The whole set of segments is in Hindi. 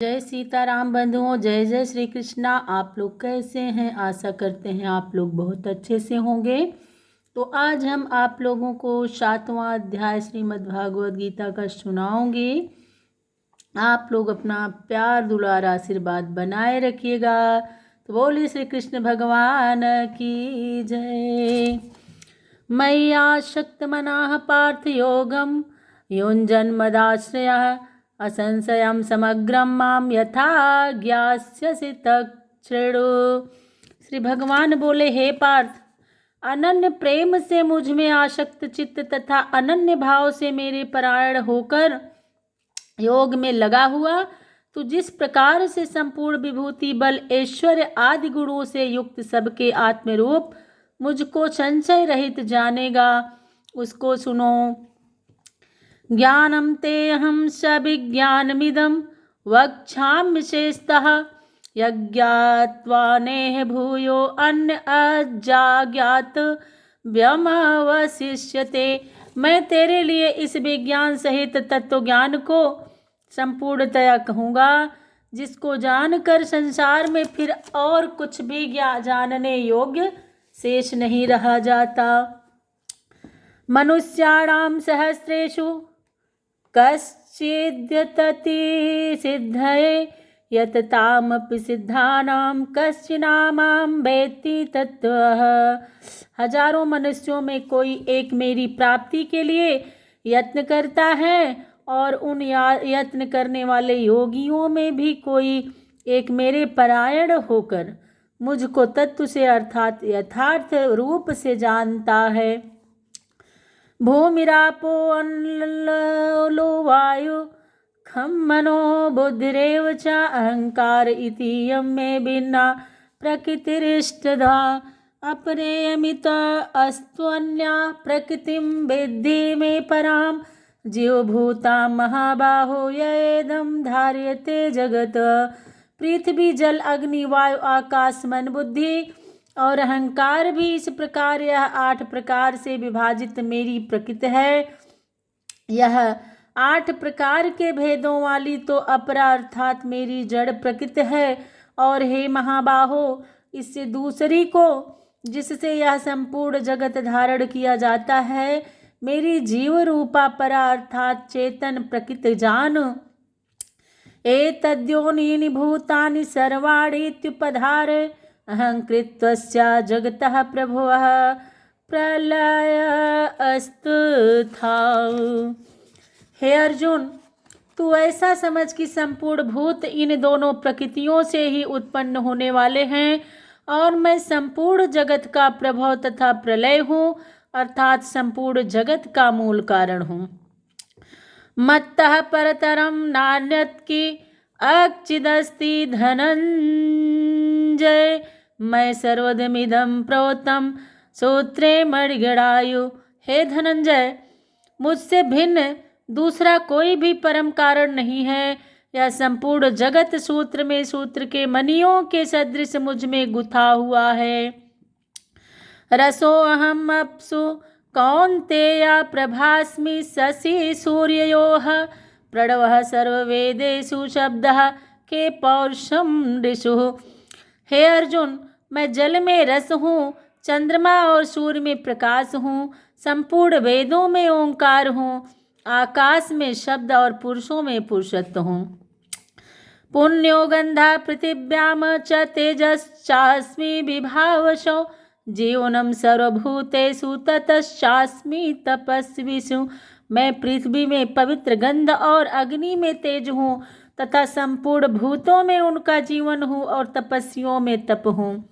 जय सीताराम बंधुओं, जय जय श्री कृष्णा। आप लोग कैसे हैं? आशा करते हैं आप लोग बहुत अच्छे से होंगे। तो आज हम आप लोगों को 7वां अध्याय श्रीमद् भागवत गीता का सुनाऊंगी। आप लोग अपना प्यार दुलार आशीर्वाद बनाए रखिएगा। तो बोलिए श्री कृष्ण भगवान की जय। मय्या शक्तमनाः पार्थ योगम युञ्जन्मदाश्रयः असंशयं समग्रं मां यथा ज्ञास्यसि तच्छृणु। श्री भगवान बोले, हे पार्थ, अनन्य प्रेम से मुझ में आसक्त चित्त तथा अनन्य भाव से मेरे परायण होकर योग में लगा हुआ तू जिस प्रकार से संपूर्ण विभूति बल ऐश्वर्य आदि गुणों से युक्त सबके आत्मरूप मुझको संशय रहित जानेगा, उसको सुनो। ज्ञानम तेऽहं सविज्ञानमिदं वक्ष्यामि विशेषतः यज्ञात्वा नेह भूयो अन्य अजाज्ञात व्यमवशिष्यते। मैं तेरे लिए इस विज्ञान सहित तत्व ज्ञान को संपूर्णतया कहूँगा, जिसको जानकर संसार में फिर और कुछ भी जानने योग्य शेष नहीं रहा जाता। मनुष्याणां सहस्रेषु कश्चिद्यतति सिद्धये यततामपि सिद्धानां कश्चिन्मां वेत्ति तत्त्वः। हजारों मनुष्यों में कोई एक मेरी प्राप्ति के लिए यत्न करता है और उन यत्न करने वाले योगियों में भी कोई एक मेरे परायण होकर मुझको तत्व से अर्थात यथार्थ रूप से जानता है। भूमिरापो अनलो वायु खम मनो बुद्धिरेव च अहंकार इति यं मे भिन्ना प्रकृतिरिष्टधा अपरेयमित अस्त्वन्या प्रकृतिं विद्धि मे परां जीवभूता महाबाहो येदं धार्यते जगत। पृथ्वी जल अग्नि वायु आकाश मन बुद्धि और अहंकार भी इस प्रकार यह 8 प्रकार से विभाजित मेरी प्रकृति है। यह 8 प्रकार के भेदों वाली तो अपरा अर्थात मेरी जड़ प्रकृति है। और हे महाबाहो, इससे दूसरी को जिससे यह संपूर्ण जगत धारण किया जाता है मेरी जीव रूपा परा अर्थात चेतन प्रकृति जान। एतद्योनीनि भूतानि सर्वाणीत्युपधार अहं कृत्वस्य जगतः प्रभुः प्रलय अस्तु था। हे अर्जुन, तू ऐसा समझ कि संपूर्ण भूत इन दोनों प्रकृतियों से ही उत्पन्न होने वाले हैं और मैं संपूर्ण जगत का प्रभव तथा प्रलय हूँ अर्थात संपूर्ण जगत का मूल कारण हूँ। मत्तः परतरं नान्यत् किंचिदस्ति धनंजय मैं सर्वदमिदं प्रोक्तं सूत्रे मणिगणायु। हे धनंजय, मुझसे भिन्न दूसरा कोई भी परम कारण नहीं है। यह संपूर्ण जगत सूत्र में सूत्र के मणियों के सदृश मुझ में गुथा हुआ है। रसो अहम अप्सु कौन्तेय प्रभास्मि शशि सूर्ययोः प्रणवः सर्ववेदेषु शब्दः के पौरुषं ऋषुः। हे अर्जुन, मैं जल में रस हूँ, चंद्रमा और सूर्य में प्रकाश हूँ, संपूर्ण वेदों में ओंकार हूँ, आकाश में शब्द और पुरुषों में पुरुषत्व हूँ। पुण्यो गंधा पृथिव्यां च तेजश्चास्मि विभावशो जीवनम सर्वभूतेषु ततश्चास्मि तपस्विषु। मैं पृथ्वी में पवित्र गंध और अग्नि में तेज हूँ तथा संपूर्ण भूतों में उनका जीवन हूँ और तपस्वियों में तप हूँ।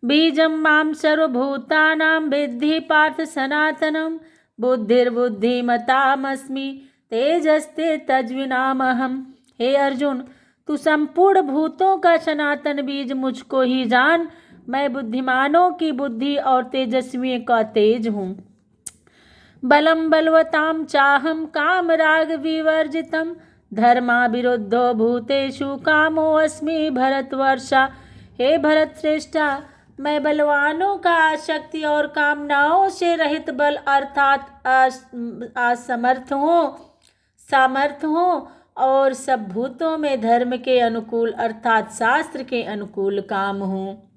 बीजं मां सर्वभूतानां विद्धि पार्थ सनातनं बुद्धिर्बुद्धिमतामस्मि तेजस्ते तज्विनामहम्। हे अर्जुन, तू संपूर्ण भूतों का सनातन बीज मुझको ही जान। मैं बुद्धिमानों की बुद्धि और तेजस्वियों का तेज हूँ। बलम बलवतां चाहम काम राग विवर्जितम धर्मा विरुद्धो भूतेषु कामो अस्मि भरतवर्षा। हे भरत श्रेष्ठा, मैं बलवानों का आसक्ति और कामनाओं से रहित बल अर्थात असमर्थ हूँ, सामर्थ हूँ और सब भूतों में धर्म के अनुकूल अर्थात शास्त्र के अनुकूल काम हूँ।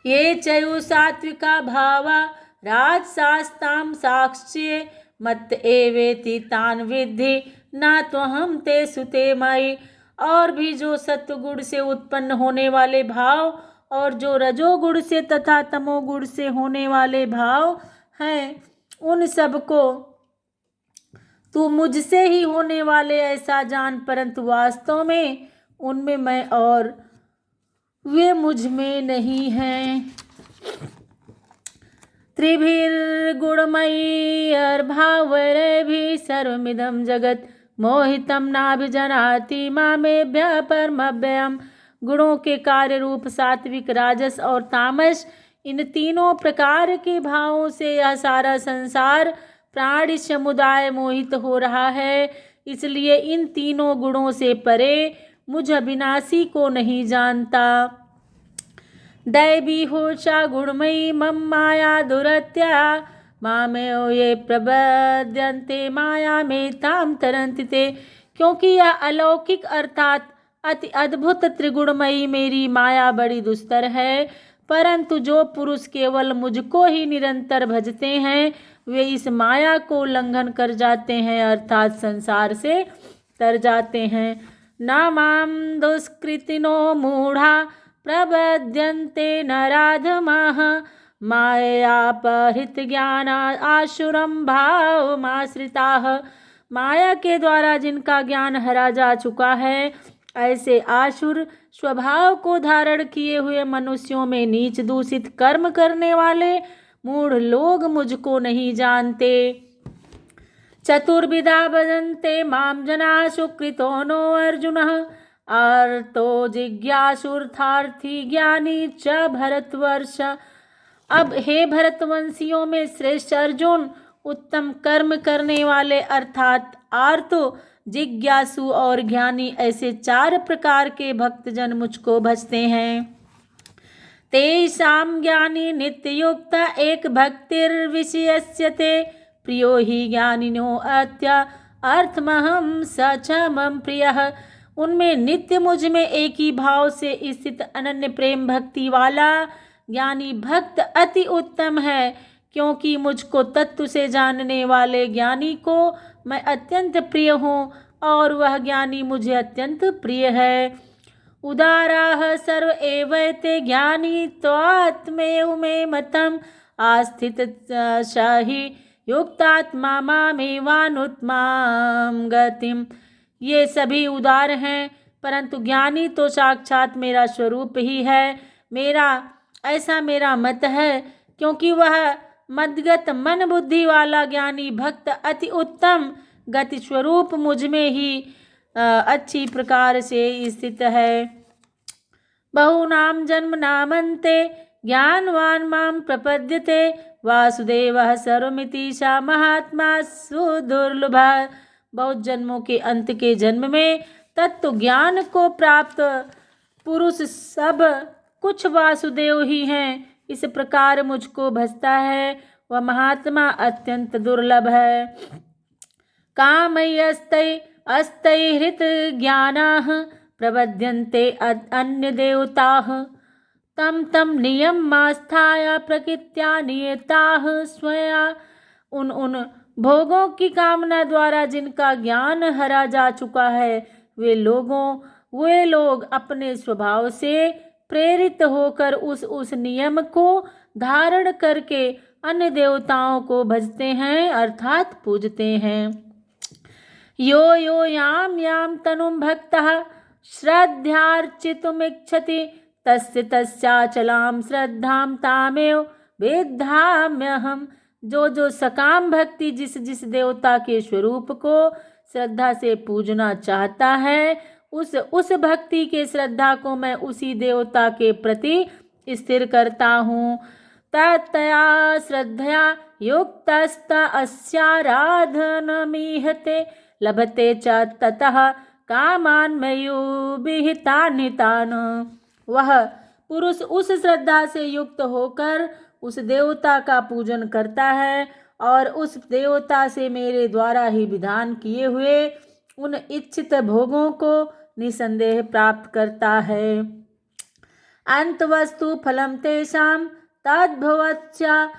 ये चयु सात्विका भावा राजसास्ताम साक्ष्ये मत एवेति तान विद्धि ना त्वहम ते सुते मयि। और भी जो सत्वगुण से उत्पन्न होने वाले भाव और जो रजोगुण से तथा तमोगुण से होने वाले भाव हैं, उन सबको तू मुझसे ही होने वाले ऐसा जान, परंतु वास्तव में उनमें मैं और वे मुझ में नहीं हैं। त्रिभिर्गुणमयीर्भावैरभिः सर्वमिदं जगत् मोहितं नाभिजनाति मामेभ्यः परमव्ययम्। गुणों के कार्य रूप सात्विक, राजस और तामस, इन तीनों प्रकार के भावों से यह सारा संसार प्राणी समुदाय मोहित हो रहा है। इसलिए इन तीनों गुणों से परे मुझ अविनाशी को नहीं जानता। दैवी होचा गुणमयी मम माया दुरत्या मामेव ये प्रबध्यन्ते माया में ताम तरन्ति ते। क्योंकि यह अलौकिक अर्थात अति अद्भुत त्रिगुणमयी मेरी माया बड़ी दुस्तर है, परंतु जो पुरुष केवल मुझको ही निरंतर भजते हैं वे इस माया को उल्लंघन कर जाते हैं अर्थात संसार से तर जाते हैं। न माम दुष्कृतिनो मूढ़ा प्रबध्यन्ते नराधमाः मायापहृत ज्ञान आसुरं भावमाश्रिताः। माया के द्वारा जिनका ज्ञान हरा जा चुका है, ऐसे आसुर स्वभाव को धारण किए हुए मनुष्यों में नीच दूषित कर्म करने वाले मूढ़ लोग मुझको नहीं जानते। चतुर्विधा भजन्ते माम जना सुकृतो नो अर्जुनः आर्तो जिज्ञासुर्थार्थी ज्ञानी च भरतवर्ष। अब हे भरतवंशियों में श्रेष्ठ अर्जुन, उत्तम कर्म करने वाले अर्थात आर्तो, जिज्ञासु और ज्ञानी ऐसे 4 प्रकार के भक्तजन मुझको भजते हैं। तेषां ज्ञानी नित्ययुक्त एक भक्तिर्विषयस्यते प्रियो हि ज्ञानिनो अत्य अर्थमहं स च मम प्रियः। उनमें नित्य मुझ में एक ही भाव से स्थित अनन्य प्रेम भक्ति वाला ज्ञानी भक्त अति उत्तम है, क्योंकि मुझको तत्व से जानने वाले ज्ञानी को मैं अत्यंत प्रिय हूँ और वह ज्ञानी मुझे अत्यंत प्रिय है। उदाराः सर्व एवैते ज्ञानी त्वात्मेव मे मतम् आस्थित हि युक्तात्मा मामेवानुत्तमां गतिम्। ये सभी उदार हैं, परंतु ज्ञानी तो साक्षात मेरा स्वरूप ही है। ऐसा मेरा मत है, क्योंकि वह मदगत मन बुद्धि वाला ज्ञानी भक्त अति उत्तम गति स्वरूप मुझ में ही अच्छी प्रकार से स्थित है। बहुनाम जन्म नामन्ते ज्ञानवान माम प्रपद्यते वासुदेवः सर्वमिति सा महात्मा सुदुर्लभः। बहुत जन्मों के अंत के जन्म में तत्व ज्ञान को प्राप्त पुरुष सब कुछ वासुदेव ही हैं। इस प्रकार मुझको भजता है वह महात्मा अत्यंत दुर्लभ है। कामयस्तै अस्ते हृत ज्ञानाः प्रबध्यन्ते अन्य देवताः तम तम नियमास्थाय प्रकृत्या नियताः स्वया। उन भोगों की कामना द्वारा जिनका ज्ञान हरा जा चुका है वे लोग अपने स्वभाव से प्रेरित होकर उस नियम को धारण करके अन्य देवताओं को भजते हैं अर्थात पूजते हैं। यो यो याम याम तनुम भक्तः श्रद्धार्चितुमिच्छति तस्य तस्याचलां श्रद्धां तामेव वेद्धाम्यहम्। जो सकाम भक्ति जिस देवता के स्वरूप को श्रद्धा से पूजना चाहता है, उस भक्ति के श्रद्धा को मैं उसी देवता के प्रति स्थिर करता हूँ। तया श्रद्धया युक्तस्त अस्याराधनमीहते लभते च ततः कामान मयूभिहितानि तान्। वह पुरुष उस श्रद्धा से युक्त होकर उस देवता का पूजन करता है और उस देवता से मेरे द्वारा ही विधान किए हुए उन इच्छित भोगों को निसंदेह प्राप्त करता है। अंतवस्तु फलम तेषां तद्भवत्या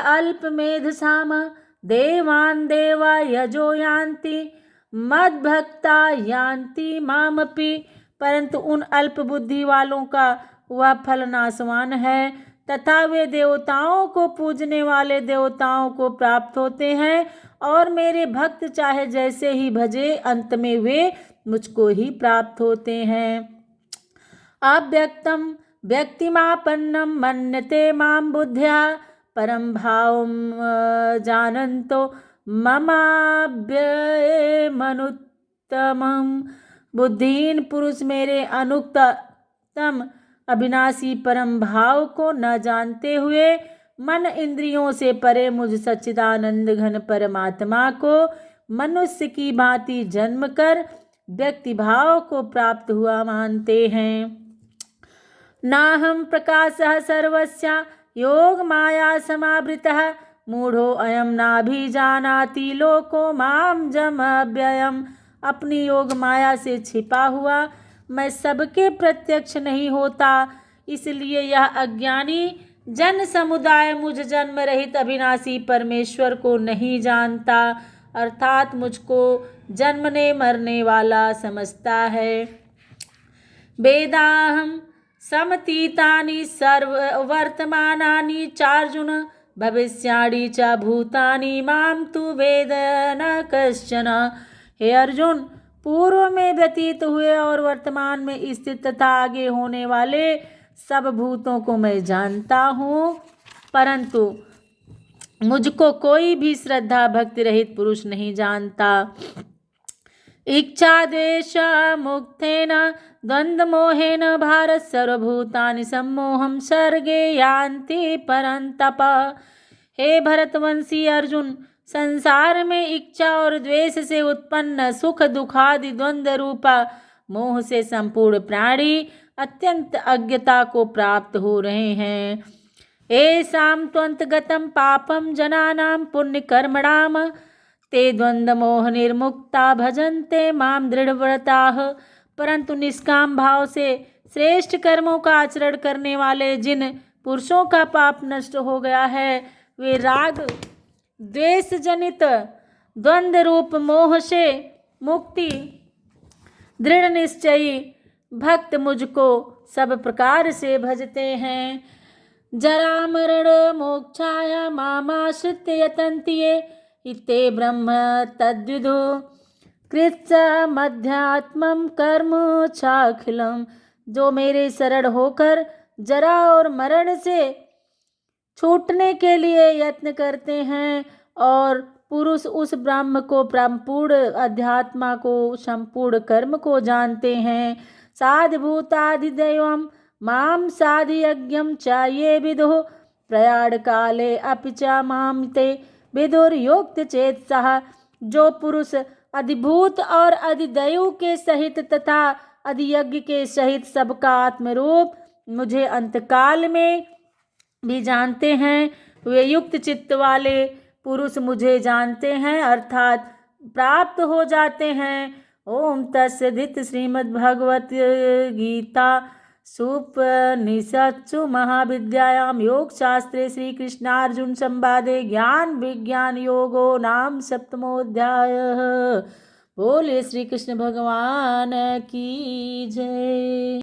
अल्पमेधसाम देवान् देवा यजो यान्ति मद्भक्ता यान्ति मामपि। परंतु उन अल्प बुद्धि वालों का वह फल नाशवान है तथा वे देवताओं को पूजने वाले देवताओं को प्राप्त होते हैं और मेरे भक्त चाहे जैसे ही भजे अंत में वे मुझको ही प्राप्त होते हैं। अव्यक्तम व्यक्तिमापन्नम मन्यते मां बुद्ध्या परम भावम जानन्तो ममाव्ययमनुत्तमम्। बुद्धिहीन पुरुष मेरे अनुक्तम अविनाशी परम भाव को न जानते हुए मन इंद्रियों से परे मुझ सच्चिदानंद घन परमात्मा को मनुष्य की भांति जन्म कर व्यक्ति भाव को प्राप्त हुआ मानते हैं। नाहं प्रकाशः सर्वस्य योग माया समावृतः मूढ़ो अयम नाभिजानाति लोको माम जम अव्ययम्। अपनी योग माया से छिपा हुआ मैं सबके प्रत्यक्ष नहीं होता, इसलिए यह अज्ञानी जन समुदाय मुझ जन्म रहित अविनाशी परमेश्वर को नहीं जानता, अर्थात मुझको जन्मने मरने वाला समझता है। वेदाहं समतीतानि सर्व वर्तमानानि चार्जुन भविष्याणि च भूतानि माम तु वेद न कश्चन। हे अर्जुन, पूर्व में व्यतीत हुए और वर्तमान में स्थित तथा आगे होने वाले सब भूतों को मैं जानता हूँ, परंतु मुझको कोई भी श्रद्धा भक्ति रहित पुरुष नहीं जानता। इच्छा द्वेष मुक्तेन द्वंद्व मोहेन भारत सर्वभूतानि सम्मोहम सर्गे यान्ति परंतप। हे भरतवंशी अर्जुन, संसार में इच्छा और द्वेष से उत्पन्न सुख दुखादि द्वंद्व रूपा मोह से संपूर्ण प्राणी अत्यंत अज्ञता को प्राप्त हो रहे हैं। एषां त्वन्तगतं पापं जनानां पुण्यकर्मणां ते द्वंद्व मोह निर्मुक्ता भजन्ते माम दृढ़व्रताः। परंतु निष्काम भाव से श्रेष्ठ कर्मों का आचरण करने वाले जिन पुरुषों का पाप नष्ट हो गया है, वे राग द्वेष जनित द्वंद्व रूप मोह से मुक्ति दृढ़ निश्चयी भक्त मुझको सब प्रकार से भजते हैं। जरा मरण मोक्षाय मामाश्रित्य यतन्ति ये इते ब्रह्म तद्विदु कृत्समध्यात्मं कर्म चाखिलम। जो मेरे शरण होकर जरा और मरण से छूटने के लिए यत्न करते हैं और पुरुष उस ब्रह्म को संपूर्ण अध्यात्मा को संपूर्ण कर्म को जानते हैं। साधिभूताधिदैवं माम साधियज्ञं च ये विदुः प्रयाण काले अपि च माम ते विदुर्युक्त चेतसः। जो पुरुष अधिभूत और अधिदैव के सहित तथा अधियज्ञ के सहित सबका आत्मरूप मुझे अंतकाल में भी जानते हैं, वे युक्त चित्त वाले पुरुष मुझे जानते हैं अर्थात प्राप्त हो जाते हैं। ओम तत्सदिति श्रीमद्भगवत गीता सुपनिषत्सु महाविद्यायां योगशास्त्रे श्रीकृष्णार्जुन संवादे ज्ञान विज्ञान योगो नाम सप्तमोऽध्यायः। बोले श्री कृष्ण भगवान की जय।